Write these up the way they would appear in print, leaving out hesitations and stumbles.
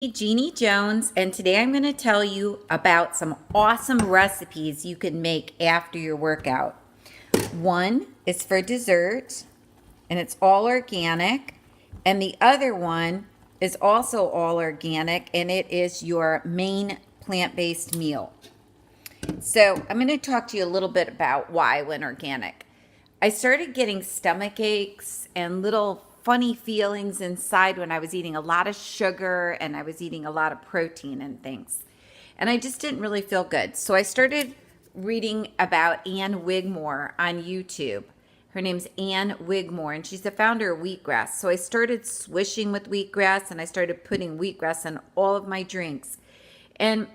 Jeannie Jones, and today I'm going to tell you about some awesome recipes you can make after your workout. One is for dessert, and it's all organic, and the other one is also all organic, and it is your main plant-based meal. So I'm going to talk to you a little bit about why I went organic. I started getting stomach aches and little funny feelings inside when I was eating a lot of sugar and I was eating a lot of protein and things. And I just didn't really feel good. So I started reading about Ann Wigmore on YouTube. Her name's Ann Wigmore, and she's the founder of wheatgrass. So I started swishing with wheatgrass, and I started putting wheatgrass in all of my drinks. And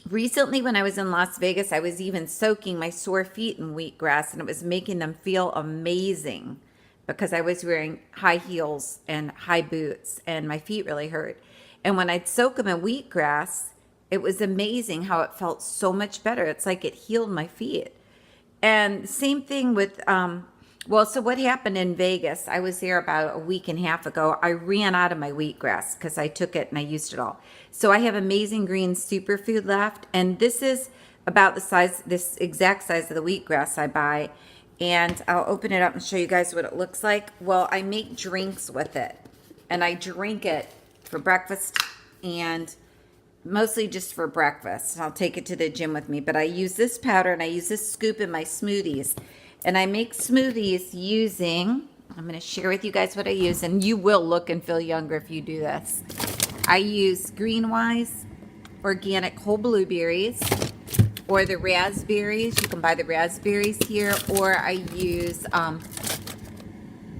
recently, when I was in Las Vegas, I was even soaking my sore feet in wheatgrass, and it was making them feel amazing because I was wearing high heels and high boots, and my feet really hurt. And when I'd soak them in wheatgrass, it was amazing how it felt so much better. It's like it healed my feet. And same thing with, so what happened in Vegas, I was there about a week and a half ago. I ran out of my wheatgrass because I took it and I used it all. So I have Amazing Green Superfood left, and this is about the size, this exact size of the wheatgrass I buy. And I'll open it up and show you guys what it looks like. Well, I make drinks with it, and I drink it for breakfast and mostly just for breakfast. I'll take it to the gym with me, but I use this powder and I use this scoop in my smoothies. And I make smoothies using, I'm going to share with you guys what I use, and you will look and feel younger if you do this. I use Greenwise organic whole blueberries, or the raspberries. You can buy the raspberries here, or I use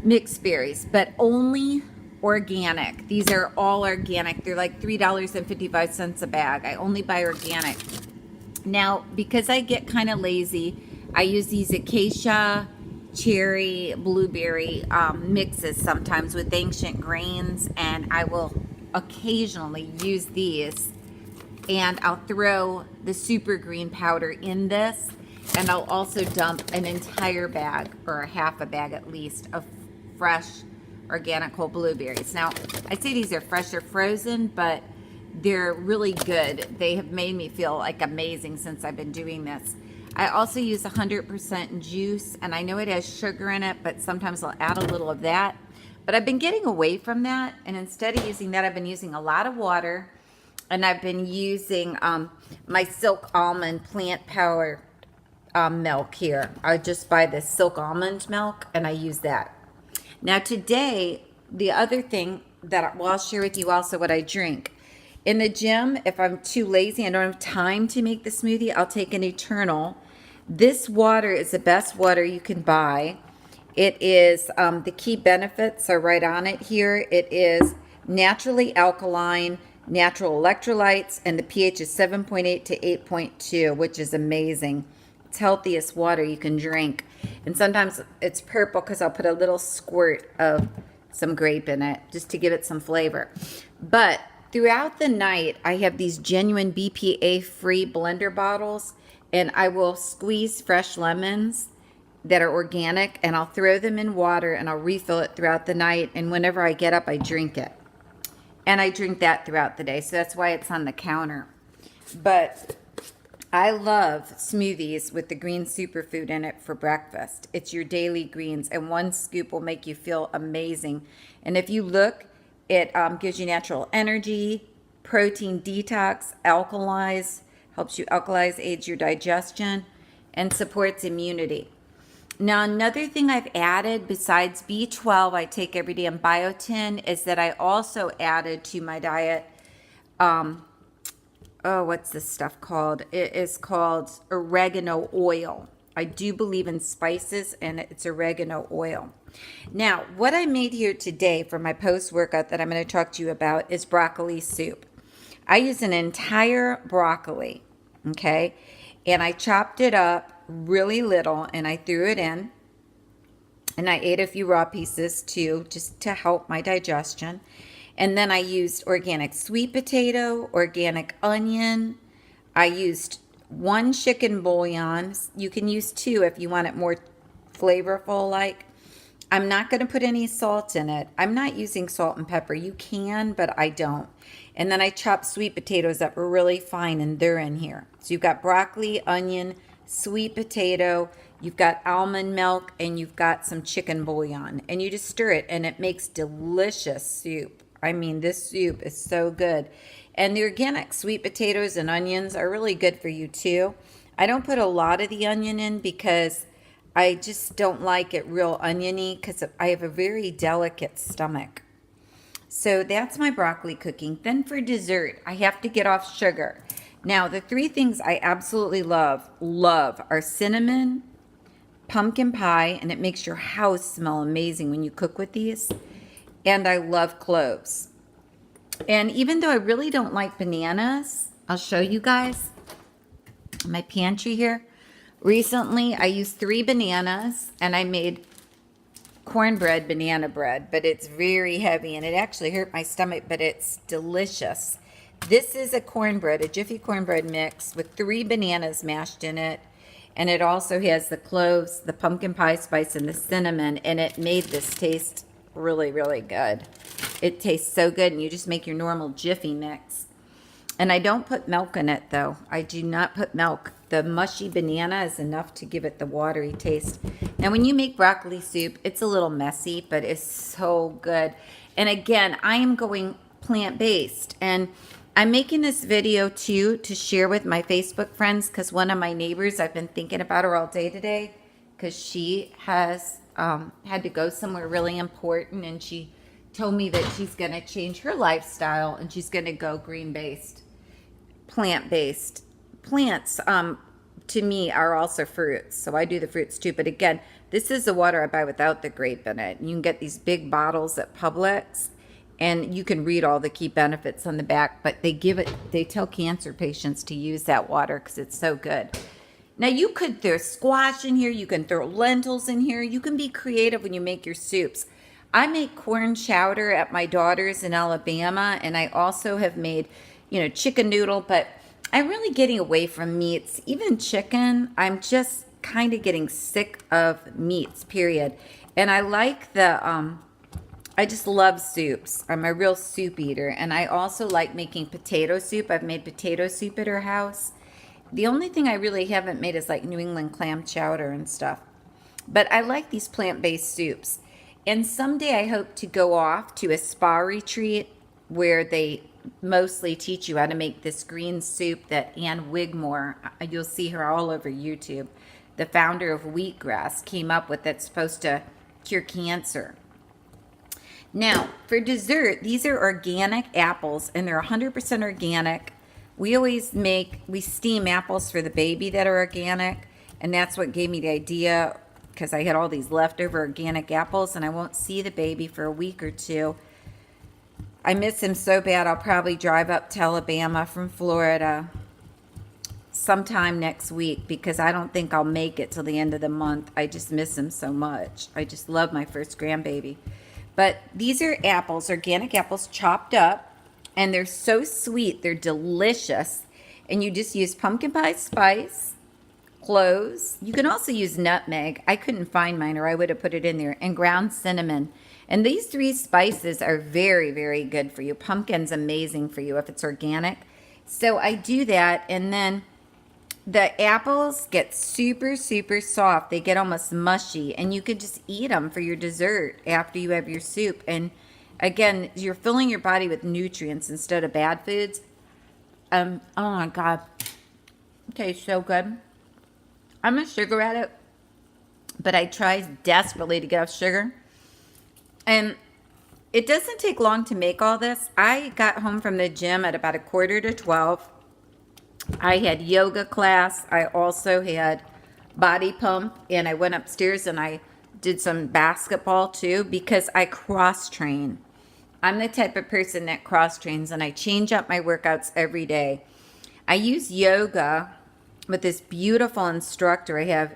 mixed berries, but only organic. These are all organic. They're like $3.55 a bag. I only buy organic. Now, because I get kind of lazy, I use these acacia, cherry, blueberry mixes sometimes with ancient grains, and I will occasionally use these. And I'll throw the super green powder in this, and I'll also dump an entire bag, or a half a bag at least, of fresh organic whole blueberries. Now, I say these are fresh or frozen, but they're really good. They have made me feel like amazing since I've been doing this. I also use 100% juice, and I know it has sugar in it, but sometimes I'll add a little of that. But I've been getting away from that, and instead of using that, I've been using a lot of water, and I've been using my Silk Almond plant power milk here. I just buy this Silk Almond milk, and I use that. Now today, the other thing that I'll share with you also what I drink. In the gym, if I'm too lazy and don't have time to make the smoothie, I'll take an Eternal. This water is the best water you can buy. It is, the key benefits are right on it here. It is naturally alkaline, natural electrolytes, and the pH is 7.8 to 8.2, which is amazing. It's healthiest water you can drink. And sometimes it's purple because I'll put a little squirt of some grape in it just to give it some flavor. But throughout the night, I have these genuine BPA-free blender bottles, and I will squeeze fresh lemons that are organic, and I'll throw them in water, and I'll refill it throughout the night, and whenever I get up, I drink it. And I drink that throughout the day, so that's why it's on the counter. But I love smoothies with the green superfood in it for breakfast. It's your daily greens, and one scoop will make you feel amazing. And if you look, it gives you natural energy, protein detox, helps you alkalize, aids your digestion, and supports immunity. Now, another thing I've added besides B12 I take every day and biotin is that I also added to my diet, what's this stuff called? It is called oregano oil. I do believe in spices, and it's oregano oil. Now, what I made here today for my post-workout that I'm going to talk to you about is broccoli soup. I use an entire broccoli, okay? And I chopped it up really little, and I threw it in. And I ate a few raw pieces too, just to help my digestion. And then I used organic sweet potato, organic onion. I used 1 chicken bouillon. You can use 2 if you want it more flavorful like. I'm not going to put any salt in it. I'm not using salt and pepper. You can, but I don't. And then I chop sweet potatoes that were really fine, and they're in here. So you've got broccoli, onion, sweet potato, you've got almond milk, and you've got some chicken bouillon. And you just stir it, and it makes delicious soup. I mean, this soup is so good. And the organic sweet potatoes and onions are really good for you too. I don't put a lot of the onion in because I just don't like it real oniony because I have a very delicate stomach. So that's my broccoli cooking. Then for dessert, I have to get off sugar. Now, the three things I absolutely love are cinnamon, pumpkin pie, and it makes your house smell amazing when you cook with these. And I love cloves. And even though I really don't like bananas, I'll show you guys my pantry here. Recently, I used 3 bananas and I made cornbread banana bread, but it's very heavy and it actually hurt my stomach, but it's delicious. This is a cornbread, a Jiffy cornbread mix with 3 bananas mashed in it. And it also has the cloves, the pumpkin pie spice, and the cinnamon, and it made this taste really, really good. It tastes so good, and you just make your normal Jiffy mix. And I don't put milk in it, though. I do not put milk. The mushy banana is enough to give it the watery taste. Now, when you make broccoli soup, it's a little messy, but it's so good. And again, I am going plant-based. And I'm making this video, too, to share with my Facebook friends because one of my neighbors, I've been thinking about her all day today because she has had to go somewhere really important, and she told me that she's going to change her lifestyle and she's going to go green-based, plant-based. Plants, to me, are also fruits, so I do the fruits too. But again, this is the water I buy without the grape in it. And you can get these big bottles at Publix, and you can read all the key benefits on the back, but they tell cancer patients to use that water because it's so good. Now, you could throw squash in here. You can throw lentils in here. You can be creative when you make your soups. I make corn chowder at my daughter's in Alabama, and I also have made, chicken noodle, but I'm really getting away from meats. Even chicken, I'm just kind of getting sick of meats, period. And I like I just love soups. I'm a real soup eater, and I also like making potato soup. I've made potato soup at her house. The only thing I really haven't made is like New England clam chowder and stuff. But I like these plant-based soups. And someday I hope to go off to a spa retreat where they mostly teach you how to make this green soup that Ann Wigmore, you'll see her all over YouTube, the founder of wheatgrass, came up with that's supposed to cure cancer. Now, for dessert, these are organic apples, and they're 100% organic. We steam apples for the baby that are organic, and that's what gave me the idea, because I had all these leftover organic apples, and I won't see the baby for a week or 2. I miss him so bad, I'll probably drive up to Alabama from Florida sometime next week, because I don't think I'll make it till the end of the month. I just miss him so much. I just love my first grandbaby. But these are apples, organic apples, chopped up. And they're so sweet. They're delicious. And you just use pumpkin pie spice, cloves. You can also use nutmeg. I couldn't find mine, or I would have put it in there. And ground cinnamon. And these 3 spices are very, very good for you. Pumpkin's amazing for you if it's organic. So I do that. And then the apples get super, super soft. They get almost mushy. And you could just eat them for your dessert after you have your soup. And again, you're filling your body with nutrients instead of bad foods. Oh my God. It tastes so good. I'm a sugar addict, but I try desperately to get off sugar. And it doesn't take long to make all this. I got home from the gym at about 11:45. I had yoga class. I also had body pump, and I went upstairs and I did some basketball too, because I cross train. I'm the type of person that cross trains, and I change up my workouts every day. I use yoga with this beautiful instructor. I have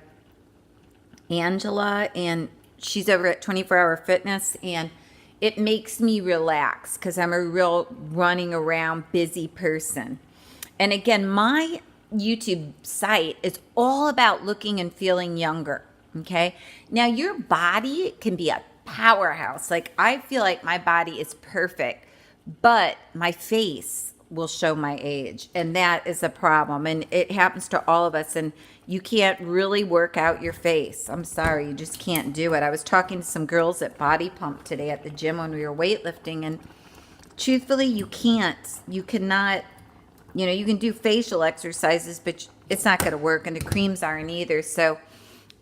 Angela, and she's over at 24-Hour Fitness, and it makes me relax because I'm a real running around busy person. And again, my YouTube site is all about looking and feeling younger. Okay. Now, your body can be a powerhouse. Like, I feel like my body is perfect, but my face will show my age. And that is a problem. And it happens to all of us. And you can't really work out your face. I'm sorry, you just can't do it. I was talking to some girls at Body Pump today at the gym when we were weightlifting. And truthfully, you can't. You cannot, you know, you can do facial exercises, but it's not going to work. And the creams aren't either. So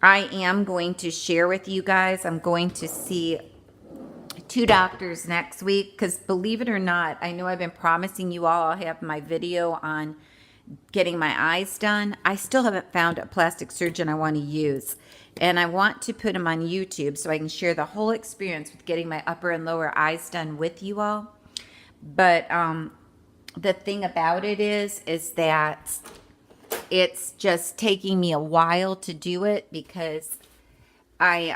I am going to share with you guys. I'm going to see 2 doctors next week because, believe it or not, I know I've been promising you all I'll have my video on getting my eyes done. I still haven't found a plastic surgeon I want to use, and I want to put them on YouTube so I can share the whole experience with getting my upper and lower eyes done with you all. But the thing about it is that it's just taking me a while to do it because I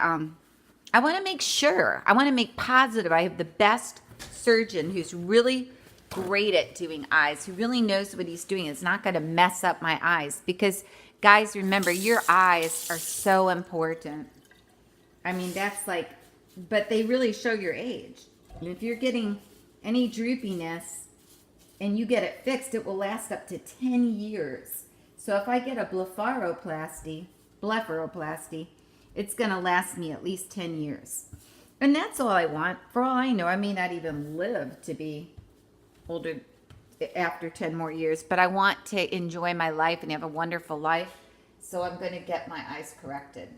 want to make sure. I want to make positive. I have the best surgeon who's really great at doing eyes, who really knows what he's doing. It's not going to mess up my eyes because, guys, remember, your eyes are so important. I mean, that's like, but they really show your age. And if you're getting any droopiness and you get it fixed, it will last up to 10 years. So if I get a blepharoplasty, it's going to last me at least 10 years. And that's all I want. For all I know, I may not even live to be older after 10 more years, but I want to enjoy my life and have a wonderful life. So I'm going to get my eyes corrected.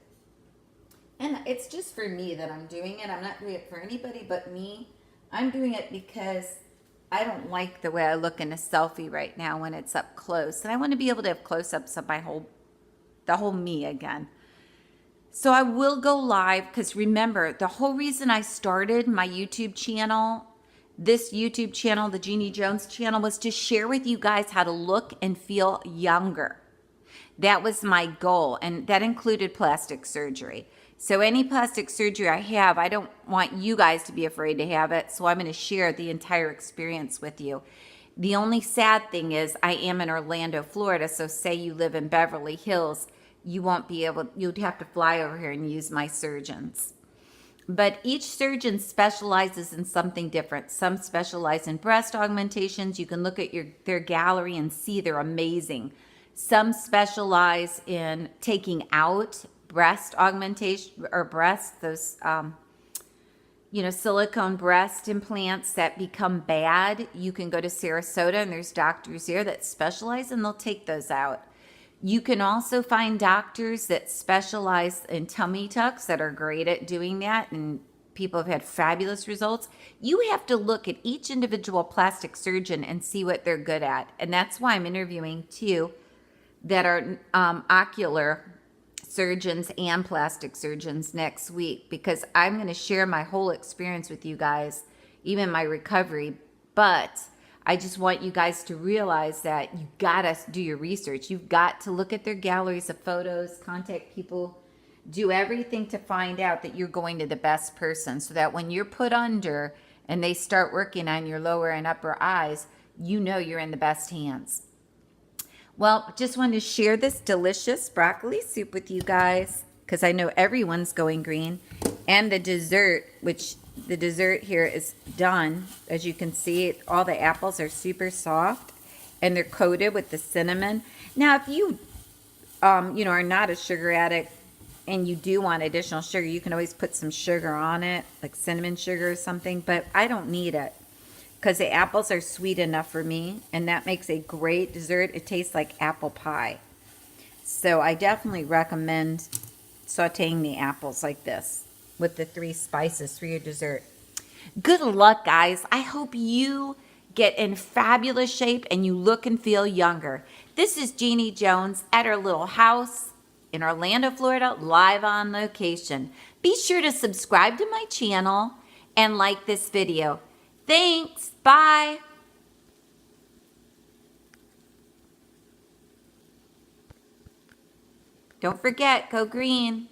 And it's just for me that I'm doing it. I'm not doing it for anybody but me. I'm doing it because I don't like the way I look in a selfie right now when it's up close. And I want to be able to have close-ups of the whole me again. So I will go live because, remember, the whole reason I started my YouTube channel, this YouTube channel, the Jeannie Jones channel, was to share with you guys how to look and feel younger. That was my goal, and that included plastic surgery. So any plastic surgery I have, I don't want you guys to be afraid to have it, so I'm going to share the entire experience with you. The only sad thing is I am in Orlando, Florida, so say you live in Beverly Hills, you won't be able, you'd have to fly over here and use my surgeons. But each surgeon specializes in something different. Some specialize in breast augmentations. You can look at their gallery and see they're amazing. Some specialize in taking out breast augmentation or those silicone breast implants that become bad. You can go to Sarasota and there's doctors there that specialize and they'll take those out. You can also find doctors that specialize in tummy tucks that are great at doing that, and people have had fabulous results. You have to look at each individual plastic surgeon and see what they're good at. And that's why I'm interviewing 2 that are ocular surgeons and plastic surgeons next week, because I'm going to share my whole experience with you guys, even my recovery. But I just want you guys to realize that you got to do your research. You've got to look at their galleries of photos, contact people, do everything to find out that you're going to the best person, so that when you're put under and they start working on your lower and upper eyes, you know you're in the best hands. Well, just wanted to share this delicious broccoli soup with you guys because I know everyone's going green. And the dessert, which the dessert here is done. As you can see, all the apples are super soft and they're coated with the cinnamon. Now, if you, are not a sugar addict and you do want additional sugar, you can always put some sugar on it, like cinnamon sugar or something, but I don't need it because the apples are sweet enough for me, and that makes a great dessert. It tastes like apple pie. So I definitely recommend sauteing the apples like this with the 3 spices for your dessert. Good luck, guys. I hope you get in fabulous shape and you look and feel younger. This is Jeannie Jones at our little house in Orlando, Florida, live on location. Be sure to subscribe to my channel and like this video. Thanks. Bye. Don't forget, go green.